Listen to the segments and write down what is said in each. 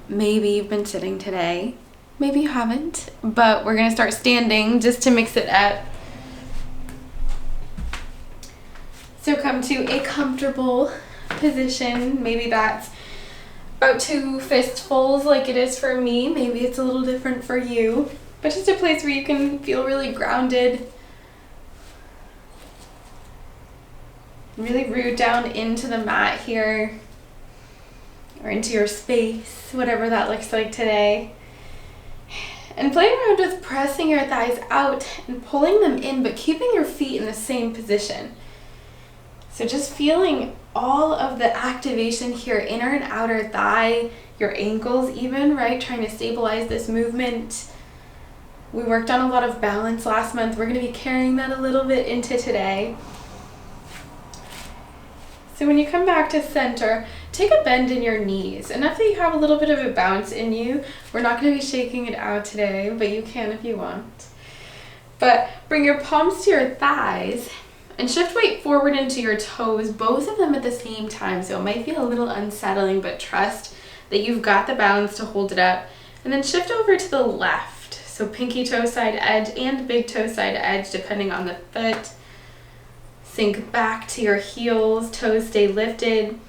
Maybe you've been sitting today, maybe you haven't, but we're gonna start standing just to mix it up. So come to a comfortable position. Maybe that's about 2 fistfuls like it is for me. Maybe it's a little different for you, but just a place where you can feel really grounded. Really root down into the mat here, or into your space, whatever that looks like today. And play around with pressing your thighs out and pulling them in, but keeping your feet in the same position. So just feeling all of the activation here, inner and outer thigh, your ankles even, right? Trying to stabilize this movement. We worked on a lot of balance last month. We're going to be carrying that a little bit into today. So when you come back to center, take a bend in your knees. Enough that you have a little bit of a bounce in you. We're not going to be shaking it out today, but you can if you want. But bring your palms to your thighs and shift weight forward into your toes, both of them at the same time. So it might feel a little unsettling, but trust that you've got the balance to hold it up. And then shift over to the left. So pinky toe side edge and big toe side edge, depending on the foot. Sink back to your heels, toes stay lifted.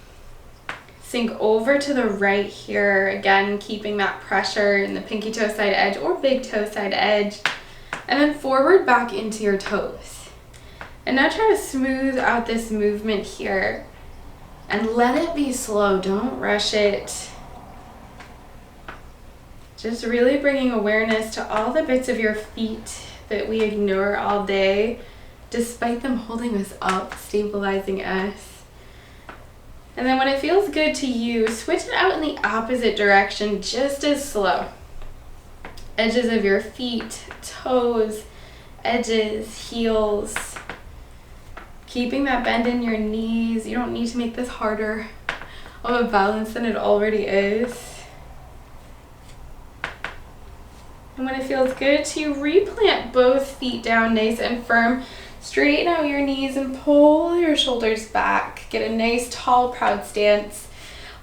Sink over to the right here, again, keeping that pressure in the pinky toe side edge or big toe side edge. And then forward back into your toes. And now try to smooth out this movement here and let it be slow. Don't rush it. Just really bringing awareness to all the bits of your feet that we ignore all day, despite them holding us up, stabilizing us. And then when it feels good to you, switch it out in the opposite direction, just as slow. Edges of your feet, toes, edges, heels. Keeping that bend in your knees. You don't need to make this harder of a balance than it already is. And when it feels good to replant both feet down nice and firm, straighten out your knees and pull your shoulders back. Get a nice tall proud stance.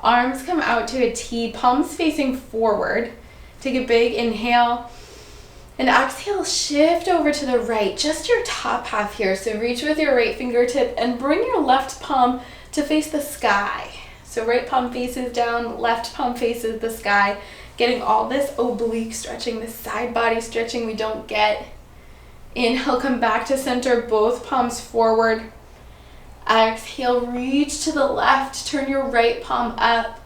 Arms come out to a T, palms facing forward. Take a big inhale. And exhale, shift over to the right, just your top half here. So reach with your right fingertip and bring your left palm to face the sky. So right palm faces down, left palm faces the sky. Getting all this oblique stretching, this side body stretching we don't get. Inhale, come back to center, both palms forward. Exhale, reach to the left, turn your right palm up.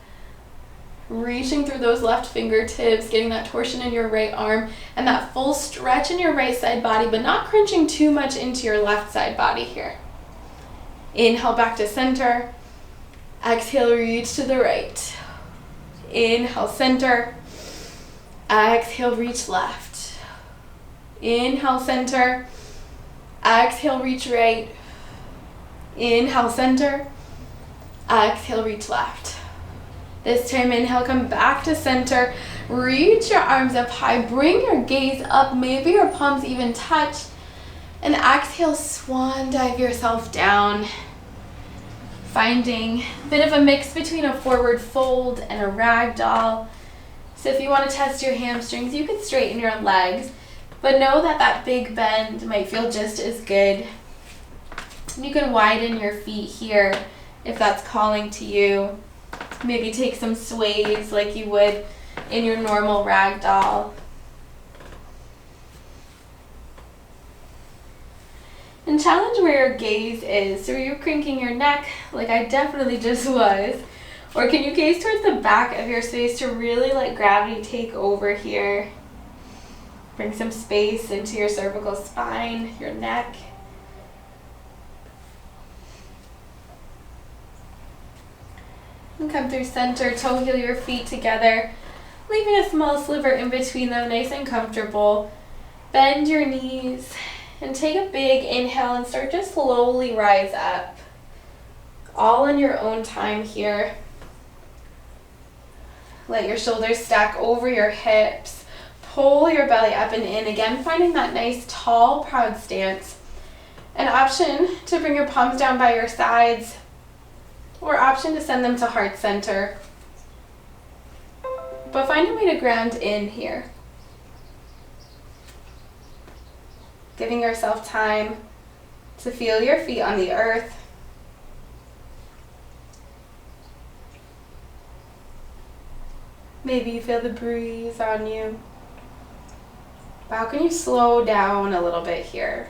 Reaching through those left fingertips, getting that torsion in your right arm and that full stretch in your right side body, but not crunching too much into your left side body here. Inhale, back to center. Exhale, reach to the right. Inhale, center. Exhale, reach left. Inhale, center. Exhale, reach right. Inhale, center. Exhale, reach left. This time, inhale, come back to center. Reach your arms up high. Bring your gaze up. Maybe your palms even touch. And exhale, swan dive yourself down. Finding a bit of a mix between a forward fold and a ragdoll. So if you want to test your hamstrings, you can straighten your legs. But know that that big bend might feel just as good. You can widen your feet here if that's calling to you. Maybe take some sways like you would in your normal ragdoll. And challenge where your gaze is. So are you cranking your neck like I definitely just was? Or can you gaze towards the back of your space to really let gravity take over here? Bring some space into your cervical spine, your neck. And come through center, toe heel your feet together, leaving a small sliver in between them, nice and comfortable. Bend your knees and take a big inhale and start to slowly rise up. All in your own time here. Let your shoulders stack over your hips. Pull your belly up and in. Again, finding that nice tall, proud stance. An option to bring your palms down by your sides, or option to send them to heart center. But find a way to ground in here. Giving yourself time to feel your feet on the earth. Maybe you feel the breeze on you. But how can you slow down a little bit here?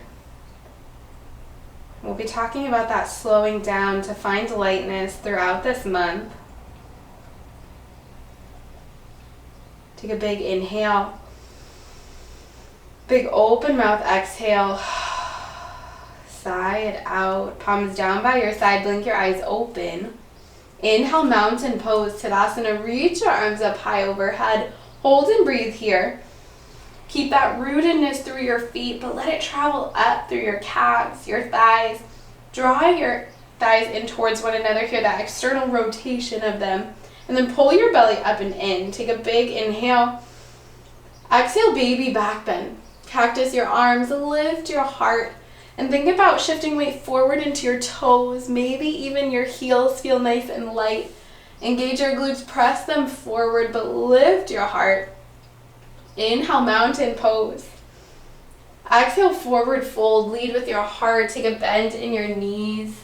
We'll be talking about that slowing down to find lightness throughout this month. Take a big inhale. Big open mouth exhale. Sigh it out. Palms down by your side. Blink your eyes open. Inhale, mountain pose, Tadasana. Reach your arms up high overhead. Hold and breathe here. Keep that rootedness through your feet, but let it travel up through your calves, your thighs. Draw your thighs in towards one another here, that external rotation of them. And then pull your belly up and in. Take a big inhale. Exhale, baby back bend. Cactus your arms, lift your heart. And think about shifting weight forward into your toes. Maybe even your heels feel nice and light. Engage your glutes, press them forward, but lift your heart. Inhale, mountain pose. Exhale, forward fold. Lead with your heart. Take a bend in your knees.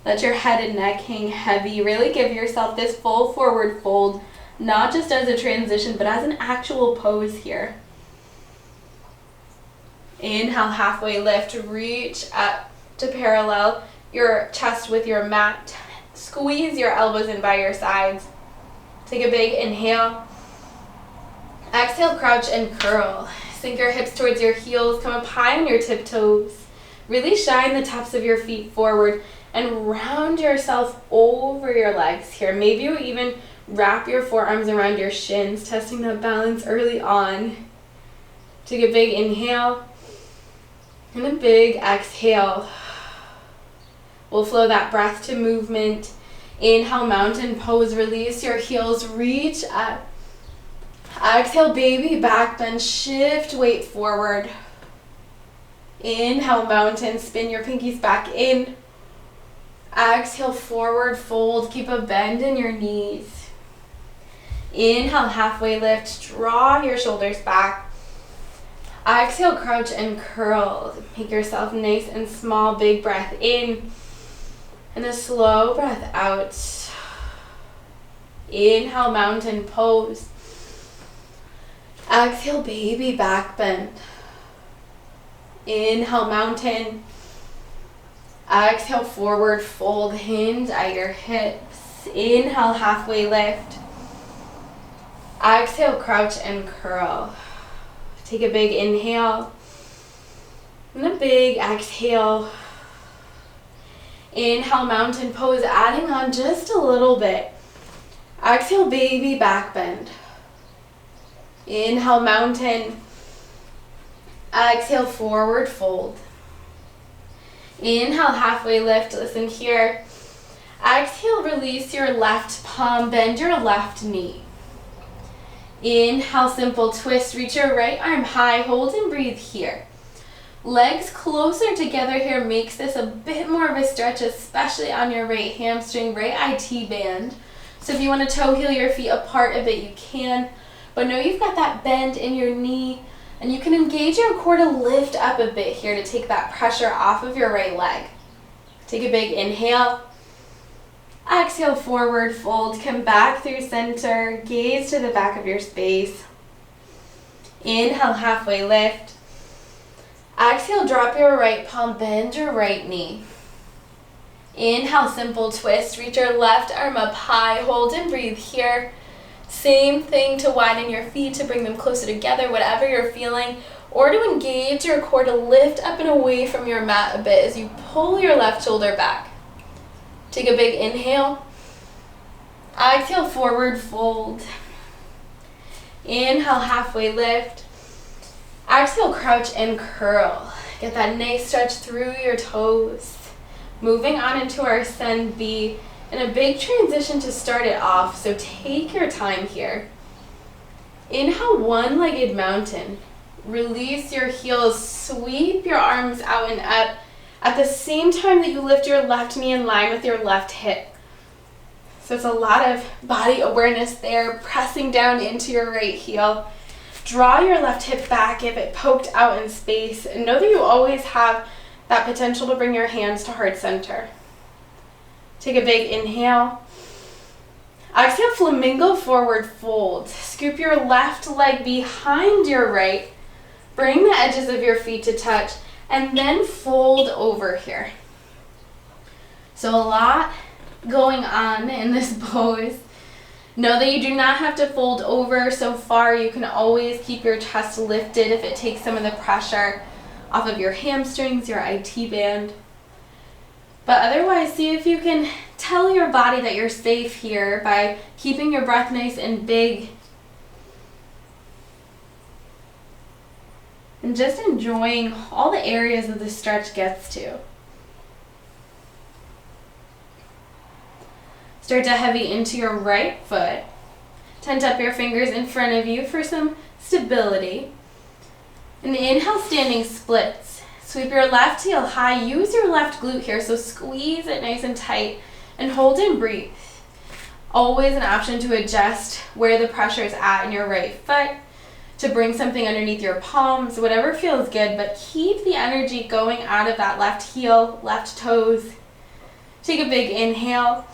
Let your head and neck hang heavy. Really give yourself this full forward fold, not just as a transition, but as an actual pose here. Inhale, halfway lift. Reach up to parallel your chest with your mat. Squeeze your elbows in by your sides. Take a big inhale. Exhale, crouch and curl. Sink your hips towards your heels. Come up high on your tiptoes. Really shine the tops of your feet forward and round yourself over your legs here. Maybe you even wrap your forearms around your shins, testing that balance early on. Take a big inhale and a big exhale. We'll flow that breath to movement. Inhale, mountain pose. Release your heels. Reach up. Exhale, baby back bend. Shift weight forward. Inhale, mountain. Spin your pinkies back in. Exhale, forward fold. Keep a bend in your knees. Inhale, halfway lift. Draw your shoulders back. Exhale, crouch and curl. Make yourself nice and small. Big breath in. And a slow breath out. Inhale, mountain pose. Exhale, baby back bend. Inhale, mountain. Exhale, forward fold. Hinge at your hips. Inhale, halfway lift. Exhale, crouch and curl. Take a big inhale. And a big exhale. Inhale, mountain pose. Adding on just a little bit. Exhale, baby back bend. Inhale, mountain. Exhale, forward fold. Inhale, halfway lift. Listen here. Exhale, release your left palm. Bend your left knee. Inhale, simple twist. Reach your right arm high. Hold and breathe here. Legs closer together here makes this a bit more of a stretch, especially on your right hamstring, right IT band. So if you want to toe heel your feet apart a bit, you can. But know you've got that bend in your knee, and you can engage your core to lift up a bit here to take that pressure off of your right leg. Take a big inhale. Exhale, forward fold. Come back through center. Gaze to the back of your space. Inhale, halfway lift. Exhale, drop your right palm. Bend your right knee. Inhale, simple twist. Reach your left arm up high. Hold and breathe here. Same thing to widen your feet to bring them closer together, whatever you're feeling, or to engage your core to lift up and away from your mat a bit as you pull your left shoulder back. Take a big inhale. Exhale, forward fold. Inhale, halfway lift. Exhale, crouch and curl. Get that nice stretch through your toes. Moving on into our Sun B. And a big transition to start it off, so take your time here. Inhale, one-legged mountain. Release your heels, sweep your arms out and up at the same time that you lift your left knee in line with your left hip. So it's a lot of body awareness there, pressing down into your right heel. Draw your left hip back if it poked out in space, and know that you always have that potential to bring your hands to heart center. Take a big inhale. Exhale, flamingo forward fold. Scoop your left leg behind your right. Bring the edges of your feet to touch, and then fold over here. So a lot going on in this pose. Know that you do not have to fold over so far. You can always keep your chest lifted if it takes some of the pressure off of your hamstrings, your IT band. But otherwise, see if you can tell your body that you're safe here by keeping your breath nice and big. And just enjoying all the areas that the stretch gets to. Start to heavy into your right foot. Tent up your fingers in front of you for some stability. And inhale, standing splits. Sweep your left heel high. Use your left glute here, so squeeze it nice and tight. And hold and breathe. Always an option to adjust where the pressure is at in your right foot, to bring something underneath your palms, whatever feels good, but keep the energy going out of that left heel, left toes. Take a big inhale.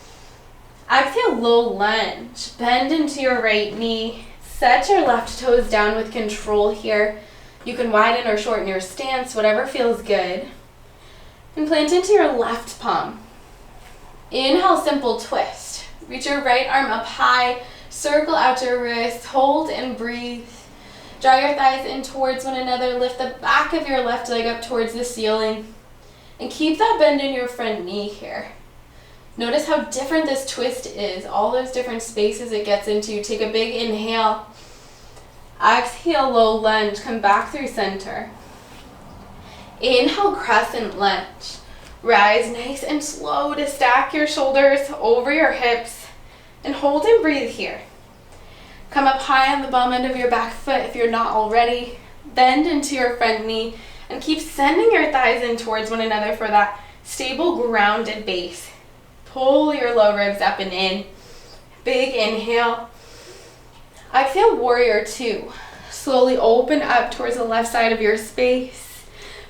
Exhale, low lunge. Bend into your right knee. Set your left toes down with control here. You can widen or shorten your stance, whatever feels good. And plant into your left palm. Inhale, simple twist. Reach your right arm up high. Circle out your wrists. Hold and breathe. Draw your thighs in towards one another. Lift the back of your left leg up towards the ceiling. And keep that bend in your front knee here. Notice how different this twist is, all those different spaces it gets into. Take a big inhale. Exhale, low lunge. Come back through center. Inhale, crescent lunge. Rise nice and slow to stack your shoulders over your hips. And hold and breathe here. Come up high on the bum end of your back foot if you're not already. Bend into your front knee. And keep sending your thighs in towards one another for that stable, grounded base. Pull your low ribs up and in. Big inhale. Exhale, warrior two. Slowly open up towards the left side of your space.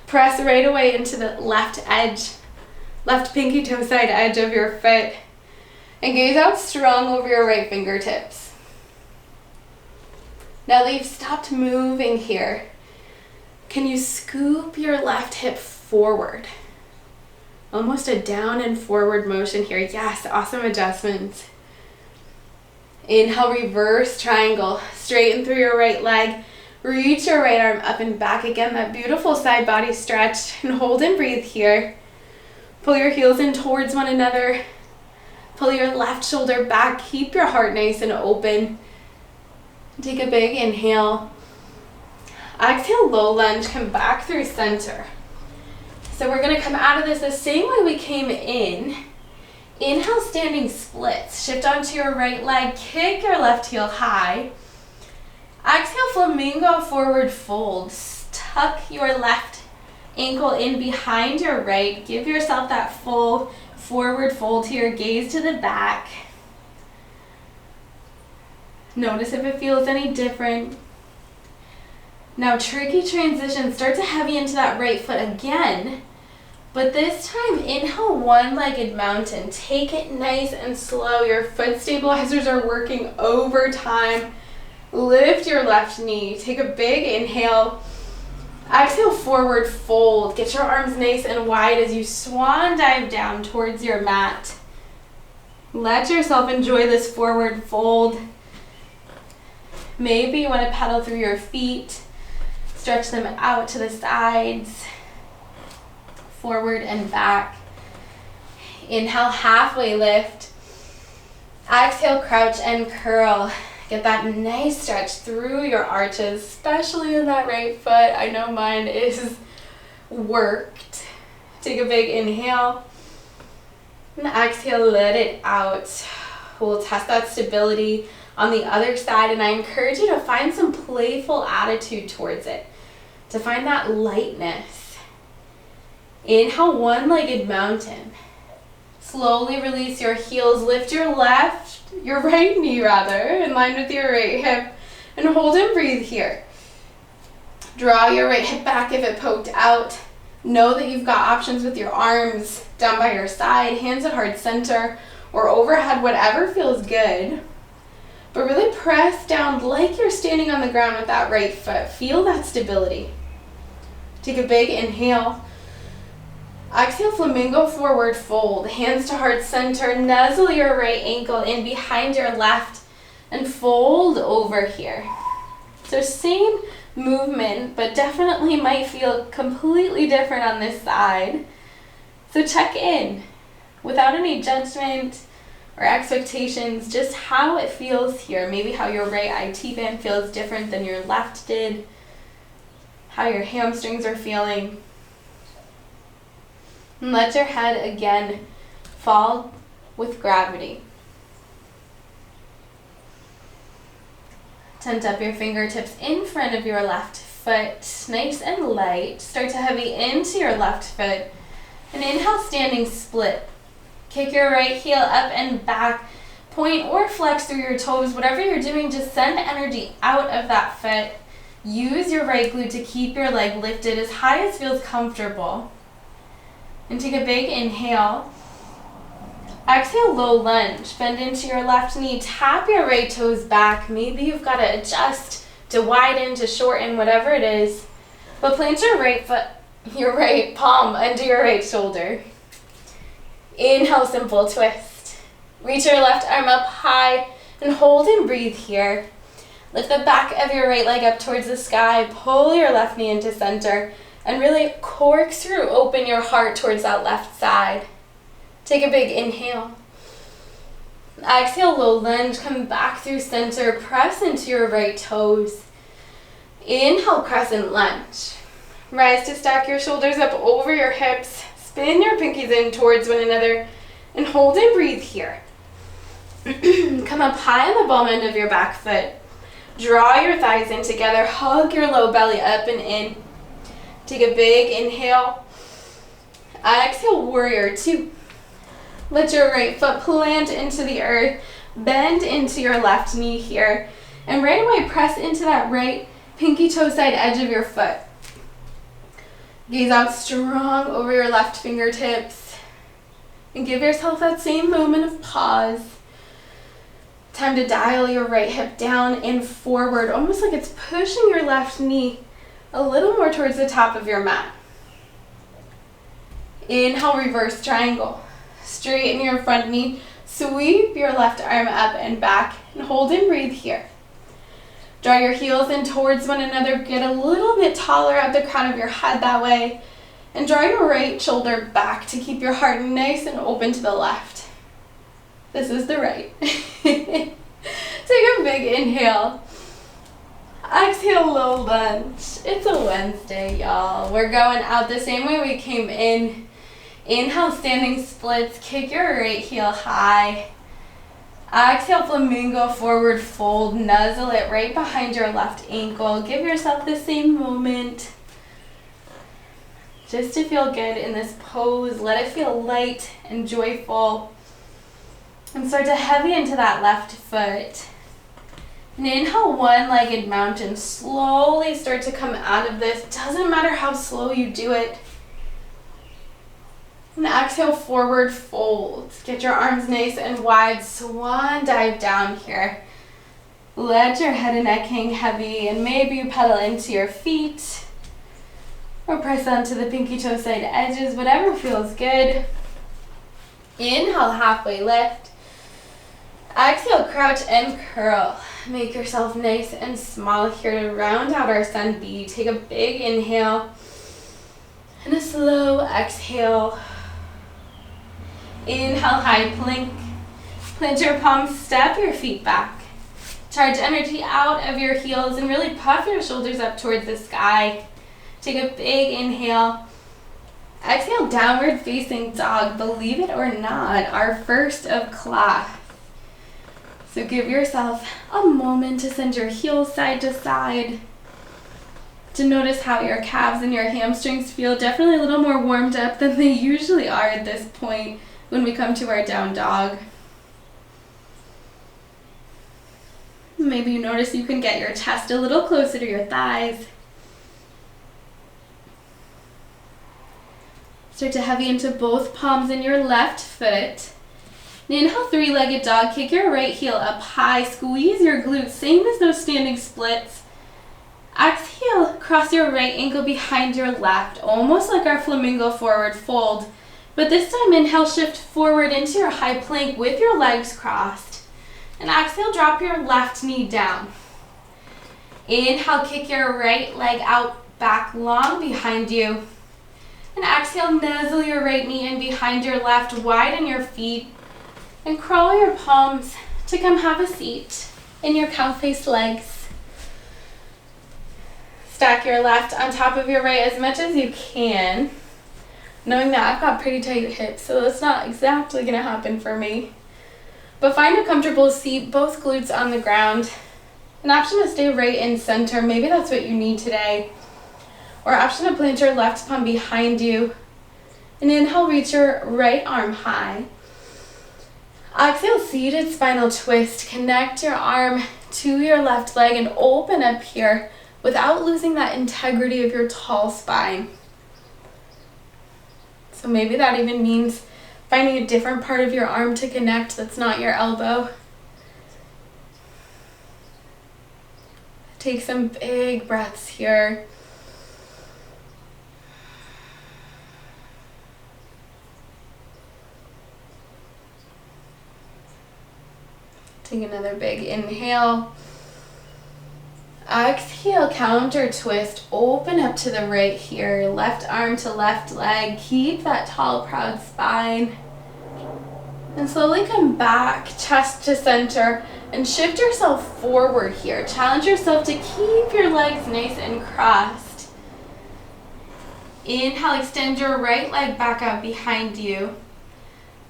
Press right away into the left edge, left pinky toe side edge of your foot. And gaze out strong over your right fingertips. Now that you've stopped moving here, can you scoop your left hip forward? Almost a down and forward motion here. Yes, awesome adjustments. Inhale, reverse triangle. Straighten through your right leg. Reach your right arm up and back. Again, that beautiful side body stretch. And hold and breathe here. Pull your heels in towards one another. Pull your left shoulder back. Keep your heart nice and open. Take a big inhale. Exhale, low lunge. Come back through center. So we're going to come out of this the same way we came in. Inhale, standing splits. Shift onto your right leg. Kick your left heel high. Exhale, flamingo forward fold. Tuck your left ankle in behind your right. Give yourself that full forward fold here. Gaze to the back. Notice if it feels any different. Now, tricky transition. Start to heavy into that right foot again. But this time, inhale, one-legged mountain. Take it nice and slow. Your foot stabilizers are working overtime. Lift your left knee. Take a big inhale. Exhale, forward fold. Get your arms nice and wide as you swan dive down towards your mat. Let yourself enjoy this forward fold. Maybe you want to pedal through your feet. Stretch them out to the sides. Forward and back. Inhale, halfway lift. Exhale, crouch and curl. Get that nice stretch through your arches, especially in that right foot. I know mine is worked. Take a big inhale. And exhale, let it out. We'll test that stability on the other side, and I encourage you to find some playful attitude towards it, to find that lightness. Inhale, one-legged mountain. Slowly release your heels. Lift your right knee rather, in line with your right hip. And hold and breathe here. Draw your right hip back if it poked out. Know that you've got options with your arms down by your side, hands at heart center, or overhead, whatever feels good. But really press down like you're standing on the ground with that right foot. Feel that stability. Take a big inhale. Exhale, flamingo forward fold. Hands to heart center. Nuzzle your right ankle in behind your left and fold over here. So same movement, but definitely might feel completely different on this side. So check in without any judgment or expectations, just how it feels here. Maybe how your right IT band feels different than your left did, how your hamstrings are feeling. And let your head again fall with gravity. Tent up your fingertips in front of your left foot, nice and light. Start to heavy into your left foot. And inhale, standing split. Kick your right heel up and back. Point or flex through your toes. Whatever you're doing, just send energy out of that foot. Use your right glute to keep your leg lifted as high as feels comfortable. And take a big inhale. Exhale, low lunge. Bend into your left knee. Tap your right toes back. Maybe you've got to adjust to widen, to shorten, whatever it is. But plant your right foot, your right palm under your right shoulder. Inhale, simple twist. Reach your left arm up high and hold and breathe here. Lift the back of your right leg up towards the sky. Pull your left knee into center and really corkscrew open your heart towards that left side. Take a big inhale. Exhale, low lunge. Come back through center. Press into your right toes. Inhale, crescent lunge. Rise to stack your shoulders up over your hips. Spin your pinkies in towards one another and hold and breathe here. Come up high on the ball end of your back foot. Draw your thighs in together. Hug your low belly up and in. Take a big inhale. Exhale, warrior two. Let your right foot plant into the earth. Bend into your left knee here. And right away, press into that right pinky toe side edge of your foot. Gaze out strong over your left fingertips. And give yourself that same moment of pause. Time to dial your right hip down and forward, almost like it's pushing your left knee a little more towards the top of your mat. Inhale, reverse triangle. Straighten your front knee. Sweep your left arm up and back and hold and breathe here. Draw your heels in towards one another. Get a little bit taller at the crown of your head that way. And draw your right shoulder back to keep your heart nice and open to the left. This is the right. Take a big inhale. Exhale, low lunge. It's a Wednesday, y'all. We're going out the same way we came in. Inhale, standing splits. Kick your right heel high. Exhale, flamingo forward fold. Nuzzle it right behind your left ankle. Give yourself the same moment. Just to feel good in this pose. Let it feel light and joyful. And start to heavy into that left foot. And inhale, one-legged mountain. Slowly start to come out of this. Doesn't matter how slow you do it. And exhale, forward fold. Get your arms nice and wide. Swan dive down here. Let your head and neck hang heavy. And maybe you pedal into your feet. Or press onto the pinky toe side edges. Whatever feels good. Inhale, halfway lift. Exhale, crouch and curl. Make yourself nice and small here to round out our sun B. Take a big inhale. And a slow exhale. Inhale, high plank. Plant your palms, step your feet back. Charge energy out of your heels and really puff your shoulders up towards the sky. Take a big inhale. Exhale, downward facing dog. Believe it or not, our first of class. So give yourself a moment to send your heels side to side. To notice how your calves and your hamstrings feel definitely a little more warmed up than they usually are at this point. when we come to our down dog. Maybe you notice you can get your chest a little closer to your thighs. Start to heavy into both palms in your left foot. Inhale, three-legged dog. Kick your right heel up high. Squeeze your glutes, same as those standing splits. Exhale, cross your right ankle behind your left, almost like our flamingo forward fold. But this time, inhale, shift forward into your high plank with your legs crossed. And exhale, drop your left knee down. Inhale, kick your right leg out, back long behind you. And exhale, nuzzle your right knee in behind your left, widen your feet, and crawl your palms to come have a seat in your cow-faced legs. Stack your left on top of your right as much as you can, knowing that I've got pretty tight hips, so that's not exactly going to happen for me. But find a comfortable seat, both glutes on the ground. An option to stay right in center, maybe that's what you need today. Or option to plant your left palm behind you. And inhale, reach your right arm high. Exhale, seated spinal twist. Connect your arm to your left leg and open up here without losing that integrity of your tall spine. So maybe that even means finding a different part of your arm to connect that's not your elbow. Take some big breaths here. Take another big inhale. Exhale, counter twist. Open up to the right here. Left arm to left leg. Keep that tall, proud spine. And slowly come back, chest to center, and shift yourself forward here. Challenge yourself to keep your legs nice and crossed. Inhale, extend your right leg back out behind you.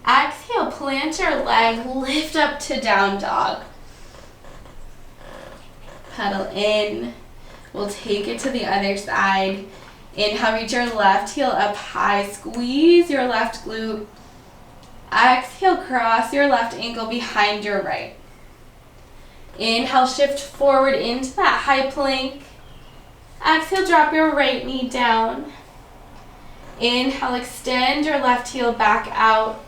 Exhale, plant your leg, lift up to down dog. Pedal in. We'll take it to the other side. Inhale, reach your left heel up high. Squeeze your left glute. Exhale, cross your left ankle behind your right. Inhale, shift forward into that high plank. Exhale, drop your right knee down. Inhale, extend your left heel back out.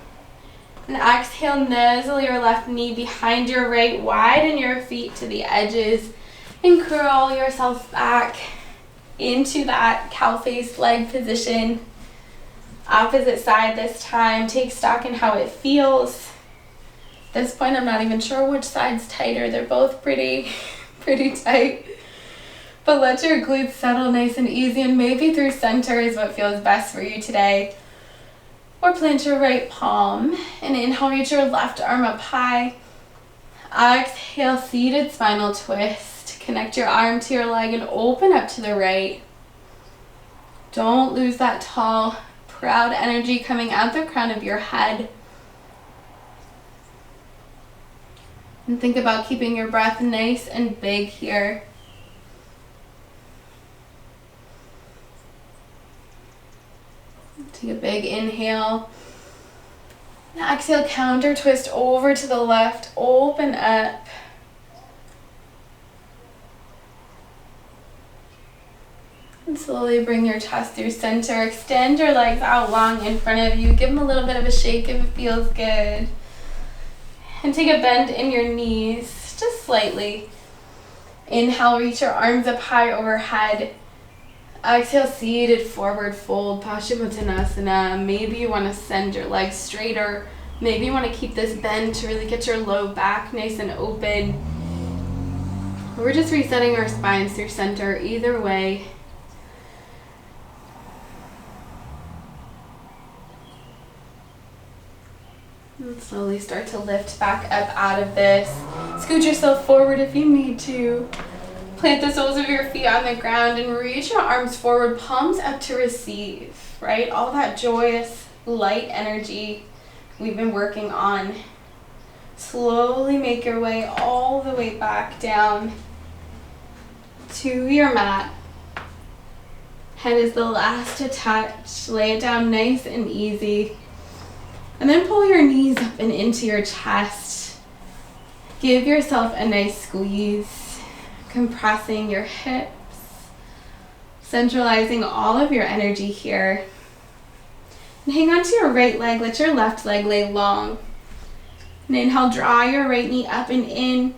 And exhale, nuzzle your left knee behind your right, widen your feet to the edges, and crawl yourself back into that cow-faced leg position. Opposite side this time. Take stock in how it feels. At this point, I'm not even sure which side's tighter. They're both pretty tight. But let your glutes settle nice and easy, and maybe through center is what feels best for you today. Or plant your right palm and inhale, reach your left arm up high. Exhale, seated spinal twist. Connect your arm to your leg and open up to the right. Don't lose that tall, proud energy coming out the crown of your head. And think about keeping your breath nice and big here. Take a big inhale. Now exhale, counter twist over to the left. Open up. And slowly bring your chest through center. Extend your legs out long in front of you. Give them a little bit of a shake if it feels good. And take a bend in your knees, just slightly. Inhale, reach your arms up high overhead. Exhale, seated forward fold, Paschimottanasana. Maybe you want to send your legs straighter. Maybe you want to keep this bend to really get your low back nice and open. We're just resetting our spines through center either way. And slowly start to lift back up out of this. Scoot yourself forward if you need to. Plant the soles of your feet on the ground and reach your arms forward, palms up to receive, right? All that joyous, light energy we've been working on. Slowly make your way all the way back down to your mat. Head is the last to touch. Lay it down nice and easy. And then pull your knees up and into your chest. Give yourself a nice squeeze, compressing your hips, centralizing all of your energy here. And hang on to your right leg, let your left leg lay long. And inhale, draw your right knee up and in.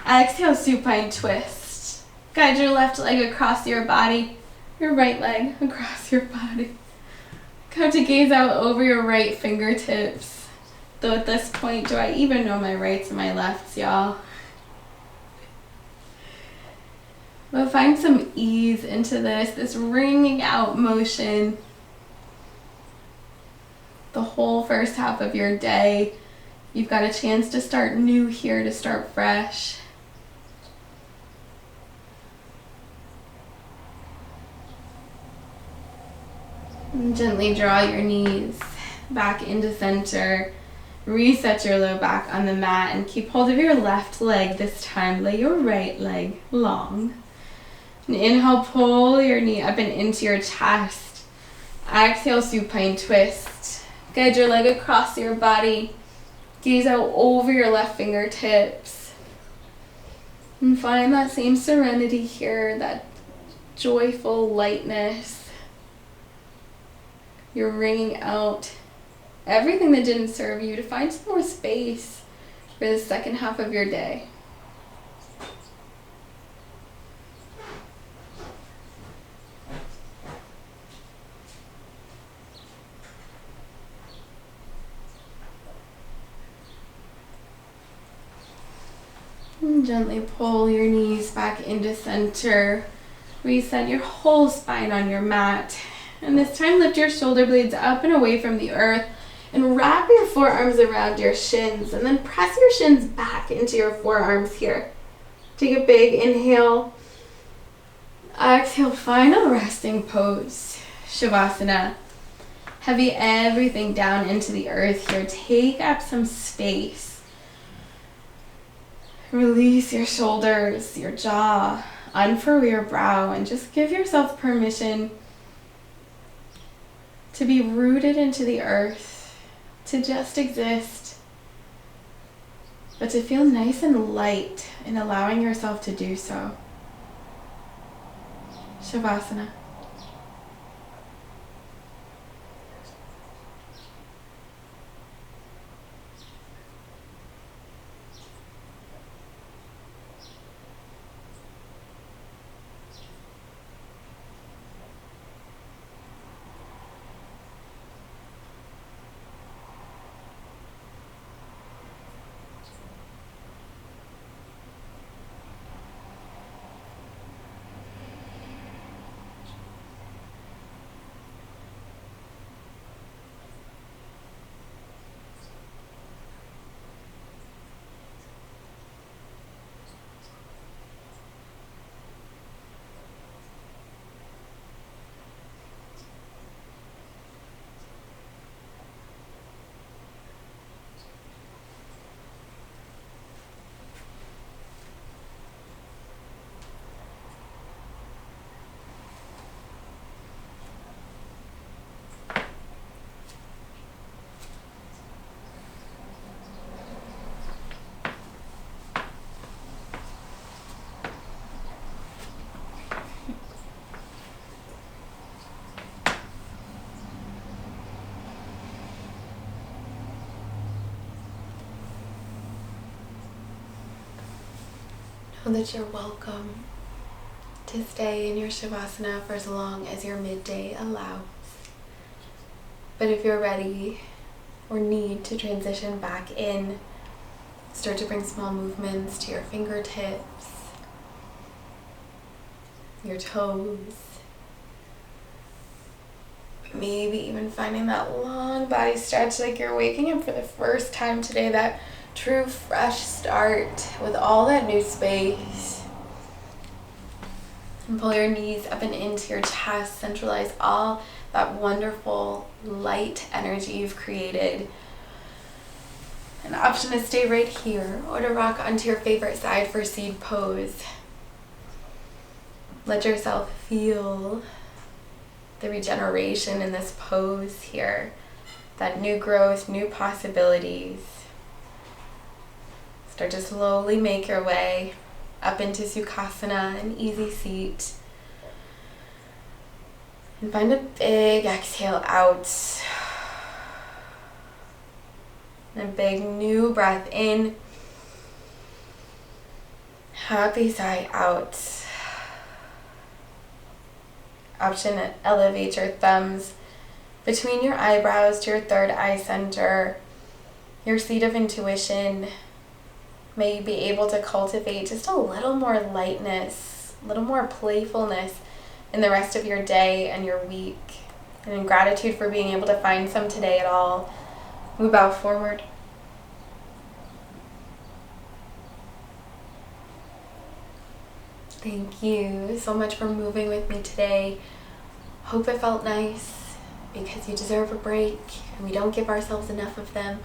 Exhale, supine twist. Guide your left leg across your body, your right leg across your body. Come to gaze out over your right fingertips. Though at this point, do I even know my rights and my lefts, y'all? But find some ease into this wringing out motion. The whole first half of your day, you've got a chance to start new here, to start fresh. And gently draw your knees back into center. Reset your low back on the mat and keep hold of your left leg this time. Lay your right leg long. And inhale, pull your knee up and into your chest. Exhale, supine twist. Guide your leg across your body. Gaze out over your left fingertips. And find that same serenity here, that joyful lightness. You're wringing out everything that didn't serve you to find some more space for the second half of your day. And gently pull your knees back into center. Reset your whole spine on your mat. And this time lift your shoulder blades up and away from the earth and wrap your forearms around your shins and then press your shins back into your forearms here. Take a big inhale. Exhale, final resting pose, Shavasana. Heavy everything down into the earth here. Take up some space. Release your shoulders, your jaw, unfurl your brow, and just give yourself permission to be rooted into the earth, to just exist, but to feel nice and light in allowing yourself to do so. Shavasana. Know that you're welcome to stay in your Shavasana for as long as your midday allows. But if you're ready or need to transition back in, start to bring small movements to your fingertips, your toes, maybe even finding that long body stretch like you're waking up for the first time today, that true fresh start with all that new space. And pull your knees up and into your chest. Centralize all that wonderful light energy you've created. An option to stay right here or to rock onto your favorite side for seed pose. Let yourself feel the regeneration in this pose here. that new growth, new possibilities. Start to slowly make your way up into Sukhasana, an easy seat. And find a big exhale out. And a big new breath in. Happy sigh out. Option, elevate your thumbs between your eyebrows to your third eye center, your seat of intuition. May you be able to cultivate just a little more lightness, a little more playfulness in the rest of your day and your week. And in gratitude for being able to find some today at all, we bow forward. Thank you so much for moving with me today. Hope it felt nice, because you deserve a break and we don't give ourselves enough of them.